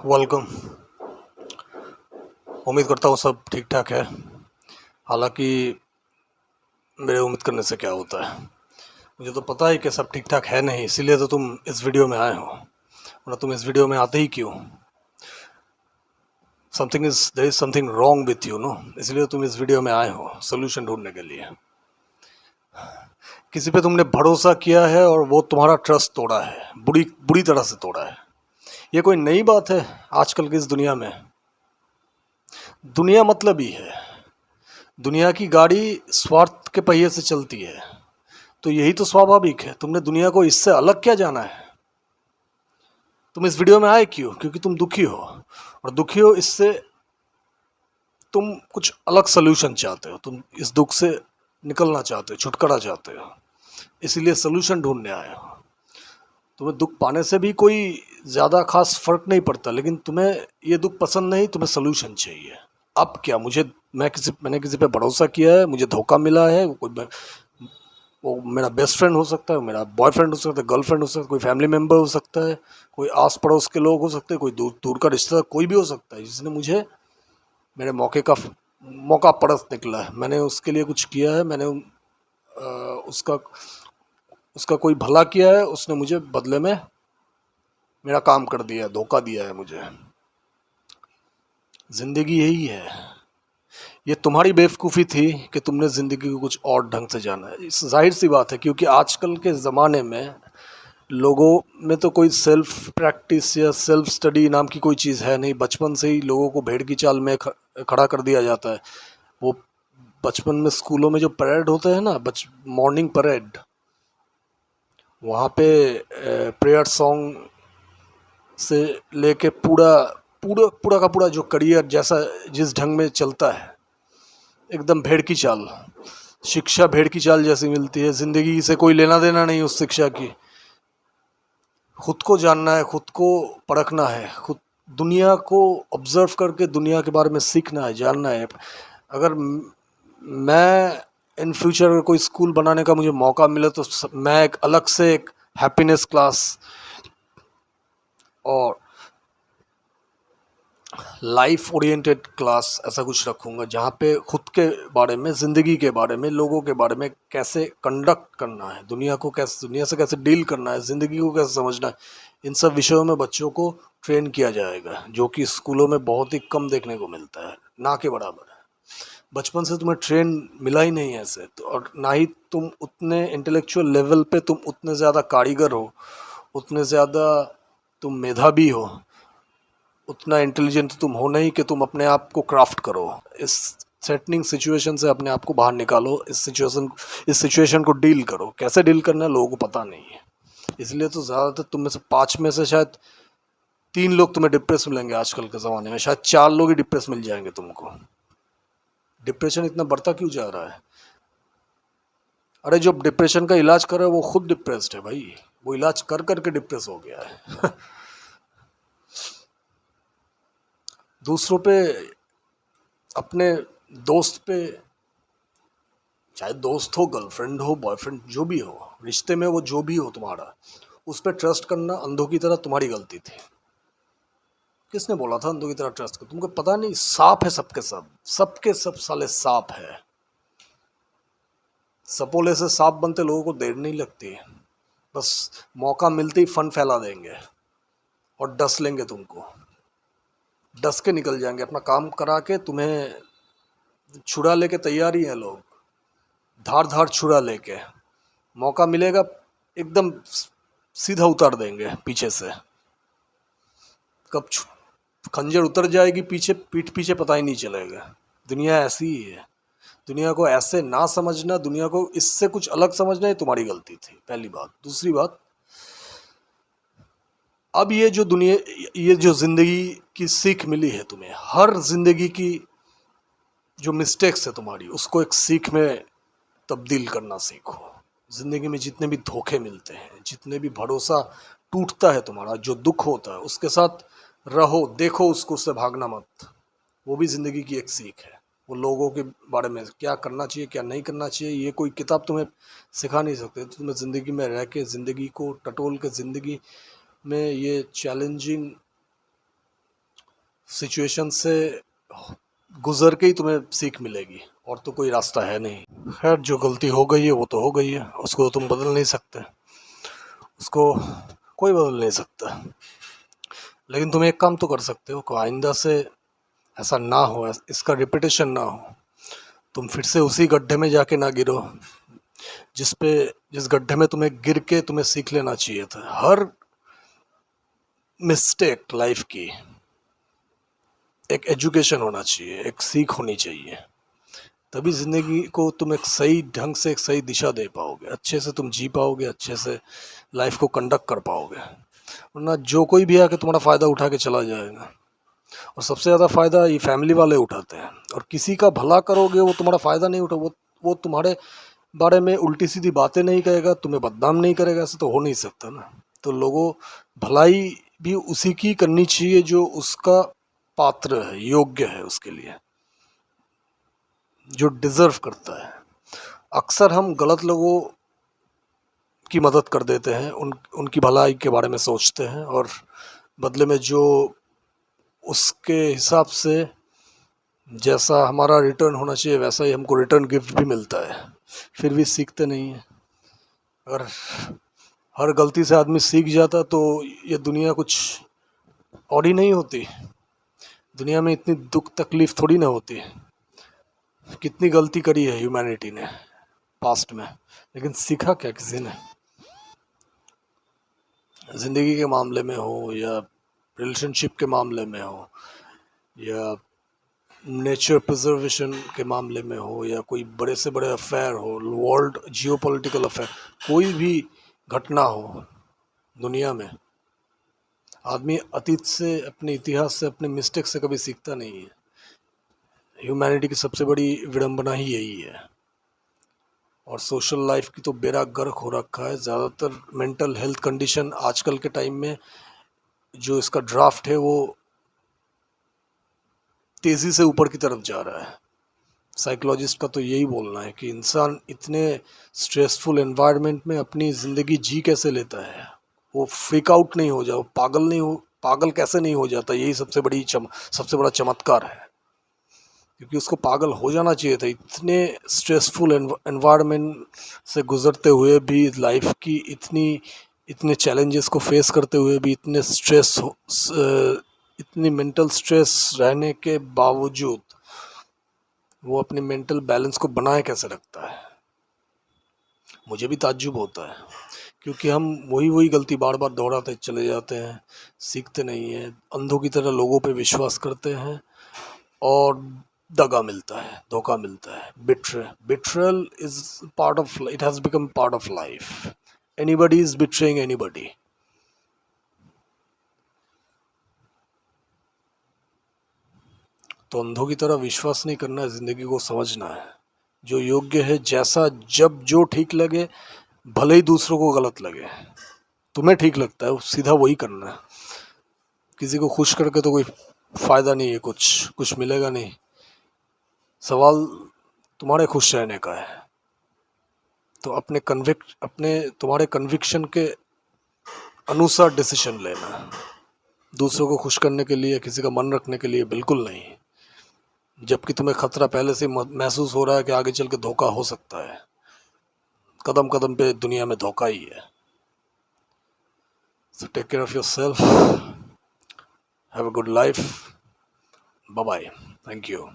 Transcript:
Welcome. उम्मीद करता हूँ सब ठीक ठाक है। हालांकि मेरे उम्मीद करने से क्या होता है, मुझे तो पता है कि सब ठीक ठाक है नहीं, इसीलिए तो तुम इस वीडियो में आए हो। वरना तुम इस वीडियो में आते ही क्यों? There is something wrong with you know, इसलिए तुम इस वीडियो में आए हो सोल्यूशन ढूंढने के लिए। किसी पे तुमने भरोसा किया है और वो तुम्हारा ट्रस्ट तोड़ा है, बुरी बुरी तरह से तोड़ा है। ये कोई नई बात है आजकल की इस दुनिया में? दुनिया मतलब ही है। दुनिया की गाड़ी स्वार्थ के पहिए से चलती है, तो यही तो स्वाभाविक है। तुमने दुनिया को इससे अलग क्या जाना है? तुम इस वीडियो में आए क्यों? क्योंकि तुम दुखी हो, और दुखी हो इससे तुम कुछ अलग सोल्यूशन चाहते हो। तुम इस दुख से निकलना चाहते हो, छुटकारा चाहते हो, इसीलिए सोल्यूशन ढूंढने आए हो। तुम्हें दुख पाने से भी कोई ज़्यादा खास फर्क नहीं पड़ता, लेकिन तुम्हें ये दुख पसंद नहीं, तुम्हें सोल्यूशन चाहिए। अब क्या? मैंने किसी पे भरोसा किया है, मुझे धोखा मिला है। वो मेरा बेस्ट फ्रेंड हो सकता है, मेरा बॉयफ्रेंड हो सकता है, गर्लफ्रेंड हो सकता है, कोई फैमिली मेम्बर हो सकता है, कोई आस पड़ोस के लोग हो सकते हैं, कोई दूर दूर का रिश्तेदार, कोई भी हो सकता है जिसने मुझे मेरे मौका परस्त निकला है। मैंने उसके लिए कुछ किया है, मैंने उसका उसका कोई भला किया है, उसने मुझे बदले में मेरा काम कर दिया है, धोखा दिया है मुझे। ज़िंदगी यही है। ये तुम्हारी बेवकूफ़ी थी कि तुमने ज़िंदगी को कुछ और ढंग से जाना है। इस ज़ाहिर सी बात है, क्योंकि आजकल के ज़माने में लोगों में तो कोई सेल्फ प्रैक्टिस या सेल्फ स्टडी नाम की कोई चीज़ है नहीं। बचपन से ही लोगों को भेड़ की चाल में खड़ा कर दिया जाता है। वो बचपन में स्कूलों में जो परेड होते हैं ना, मॉर्निंग परेड, वहाँ पे प्रेयर सॉन्ग से लेके पूरा पूरा पूरा का पूरा जो करियर जैसा जिस ढंग में चलता है, एकदम भेड़ की चाल। शिक्षा भेड़ की चाल जैसी मिलती है, ज़िंदगी से कोई लेना देना नहीं उस शिक्षा की। खुद को जानना है, खुद को परखना है, खुद दुनिया को ऑब्जर्व करके दुनिया के बारे में सीखना है, जानना है। अगर मैं इन फ्यूचर अगर कोई स्कूल बनाने का मुझे मौका मिले तो मैं एक अलग से एक हैप्पीनेस क्लास और लाइफ ओरिएंटेड क्लास ऐसा कुछ रखूँगा, जहाँ पे खुद के बारे में, ज़िंदगी के बारे में, लोगों के बारे में, कैसे कंडक्ट करना है, दुनिया से कैसे डील करना है, ज़िंदगी को कैसे समझना है, इन सब विषयों में बच्चों को ट्रेन किया जाएगा, जो कि स्कूलों में बहुत ही कम देखने को मिलता है, ना के बराबर है। बचपन से तुम्हें ट्रेन मिला ही नहीं है ऐसे तो, और ना ही तुम उतने इंटेलेक्चुअल लेवल पे तुम उतने ज़्यादा कारीगर हो, उतने ज़्यादा तुम मेधावी हो, उतना इंटेलिजेंट तुम हो नहीं कि तुम अपने आप को क्राफ्ट करो। इस थ्रेटनिंग सिचुएशन से अपने आप को बाहर निकालो, इस सिचुएशन को डील करो। कैसे डील करना है लोगों को पता नहीं है, इसलिए तो ज़्यादातर तुम में से 5 में से शायद 3 लोग तुम्हें डिप्रेस मिलेंगे। आजकल के ज़माने में शायद 4 लोग ही डिप्रेस मिल जाएंगे तुमको। डिप्रेशन इतना बढ़ता क्यों जा रहा है? अरे जो डिप्रेशन का इलाज कर रहा है वो खुद डिप्रेस्ड है भाई, वो इलाज कर करके डिप्रेस हो गया है। दूसरों पे, अपने दोस्त पे, चाहे दोस्त हो, गर्लफ्रेंड हो, बॉयफ्रेंड, जो भी हो, रिश्ते में वो जो भी हो तुम्हारा, उस पर ट्रस्ट करना अंधों की तरह तुम्हारी गलती थी। किसने बोला था अंधों की तरह ट्रस्ट कर? तुमको पता नहीं? सांप है सबके सब साले सांप है। सपोले से सांप बनते लोगों को देर नहीं लगती, बस मौका मिलते ही फन फैला देंगे और डस लेंगे तुमको, डस के निकल जाएंगे। अपना काम करा के तुम्हें छुड़ा लेके तैयार ही है लोग, धार धार छुरा लेके। मौका मिलेगा एकदम सीधा उतार देंगे पीछे से। कब खंजर उतर जाएगी पीछे, पीठ पीछे पता ही नहीं चलेगा। दुनिया ऐसी ही है। दुनिया को ऐसे ना समझना, दुनिया को इससे कुछ अलग समझना, ये तुम्हारी गलती थी, पहली बात। दूसरी बात, अब ये जो ज़िंदगी की सीख मिली है तुम्हें, हर ज़िंदगी की जो मिस्टेक्स है तुम्हारी, उसको एक सीख में तब्दील करना सीखो। ज़िंदगी में जितने भी धोखे मिलते हैं, जितने भी भरोसा टूटता है तुम्हारा, जो दुख होता है, उसके साथ रहो, देखो उसको, उससे भागना मत। वो भी ज़िंदगी की एक सीख है। वो लोगों के बारे में क्या करना चाहिए, क्या नहीं करना चाहिए, ये कोई किताब तुम्हें सिखा नहीं सकते। तो तुम्हें ज़िंदगी में रह के, ज़िंदगी को टटोल के, ज़िंदगी में ये चैलेंजिंग सिचुएशन से गुजर के ही तुम्हें सीख मिलेगी, और तो कोई रास्ता है नहीं। खैर, जो गलती हो गई है वो तो हो गई है, उसको तुम बदल नहीं सकते, उसको कोई बदल नहीं सकता। लेकिन तुम एक काम तो कर सकते हो कि आइंदा से ऐसा ना हो, इसका रिपीटेशन ना हो। तुम फिर से उसी गड्ढे में जाके ना गिरो जिस गड्ढे में तुम्हें गिर के तुम्हें सीख लेना चाहिए था। हर मिस्टेक लाइफ की एक एजुकेशन होना चाहिए, एक सीख होनी चाहिए। तभी ज़िंदगी को तुम एक सही ढंग से, एक सही दिशा दे पाओगे, अच्छे से तुम जी पाओगे, अच्छे से लाइफ को कंडक्ट कर पाओगे। वरना जो कोई भी आके तुम्हारा फ़ायदा उठा के चला जाएगा, और सबसे ज़्यादा फ़ायदा ये फैमिली वाले उठाते हैं। और किसी का भला करोगे वो तुम्हारा फ़ायदा नहीं उठा, वो तुम्हारे बारे में उल्टी सीधी बातें नहीं करेगा, तुम्हें बदनाम नहीं करेगा, ऐसा तो हो नहीं सकता ना। तो लोगों, भलाई भी उसी की करनी चाहिए जो उसका पात्र है, योग्य है उसके लिए, जो डिज़र्व करता है। अक्सर हम गलत लोगों की मदद कर देते हैं, उनकी भलाई के बारे में सोचते हैं, और बदले में जो उसके हिसाब से जैसा हमारा रिटर्न होना चाहिए वैसा ही हमको रिटर्न गिफ्ट भी मिलता है, फिर भी सीखते नहीं हैं। अगर हर गलती से आदमी सीख जाता तो ये दुनिया कुछ और ही नहीं होती। दुनिया में इतनी दुख तकलीफ थोड़ी ना होती। कितनी गलती करी है ह्यूमैनिटी ने पास्ट में, लेकिन सीखा क्या किसी ने? ज़िंदगी के मामले में हो, या रिलेशनशिप के मामले में हो, या नेचर प्रिजर्वेशन के मामले में हो, या कोई बड़े से बड़े अफेयर हो, वर्ल्ड जियोपॉलिटिकल अफेयर, कोई भी घटना हो दुनिया में, आदमी अतीत से, अपने इतिहास से, अपने मिस्टेक से कभी सीखता नहीं है। ह्यूमैनिटी की सबसे बड़ी विडंबना ही यही है। और सोशल लाइफ की तो बेड़ा गर्क हो रखा है। ज़्यादातर मेंटल हेल्थ कंडीशन आजकल के टाइम में जो इसका ड्राफ्ट है वो तेज़ी से ऊपर की तरफ जा रहा है। साइकोलॉजिस्ट का तो यही बोलना है कि इंसान इतने स्ट्रेसफुल एनवायरनमेंट में अपनी ज़िंदगी जी कैसे लेता है, वो फ्रीक आउट नहीं हो जाओ, पागल कैसे नहीं हो जाता, यही सबसे बड़ा चमत्कार है। क्योंकि उसको पागल हो जाना चाहिए था। इतने स्ट्रेसफुल एनवायरनमेंट से गुजरते हुए भी, लाइफ की इतने चैलेंजेस को फेस करते हुए भी, इतनी मेंटल स्ट्रेस रहने के बावजूद वो अपने मेंटल बैलेंस को बनाए कैसे रखता है, मुझे भी ताज्जुब होता है। क्योंकि हम वही गलती बार बार दोहराते चले जाते हैं, सीखते नहीं हैं, अंधों की तरह लोगों पे विश्वास करते हैं, और दगा मिलता है, धोखा मिलता है। Betrayal is part of, it has become part of life. Anybody is betraying anybody. तो अंधों की तरह विश्वास नहीं करना है, ज़िंदगी को समझना है। जो योग्य है, जैसा जब जो ठीक लगे, भले ही दूसरों को गलत लगे, तुम्हें ठीक लगता है सीधा वही करना है। किसी को खुश करके तो कोई फ़ायदा नहीं है, कुछ मिलेगा नहीं। सवाल तुम्हारे खुश रहने का है। तो तुम्हारे कन्विक्शन के अनुसार डिसीजन लेना। दूसरों को खुश करने के लिए, किसी का मन रखने के लिए बिल्कुल नहीं। जबकि तुम्हें खतरा पहले से महसूस हो रहा है कि आगे चल के धोखा हो सकता है। कदम कदम पे दुनिया में धोखा ही है। So take care of yourself. Have a good life. Bye bye. Thank you.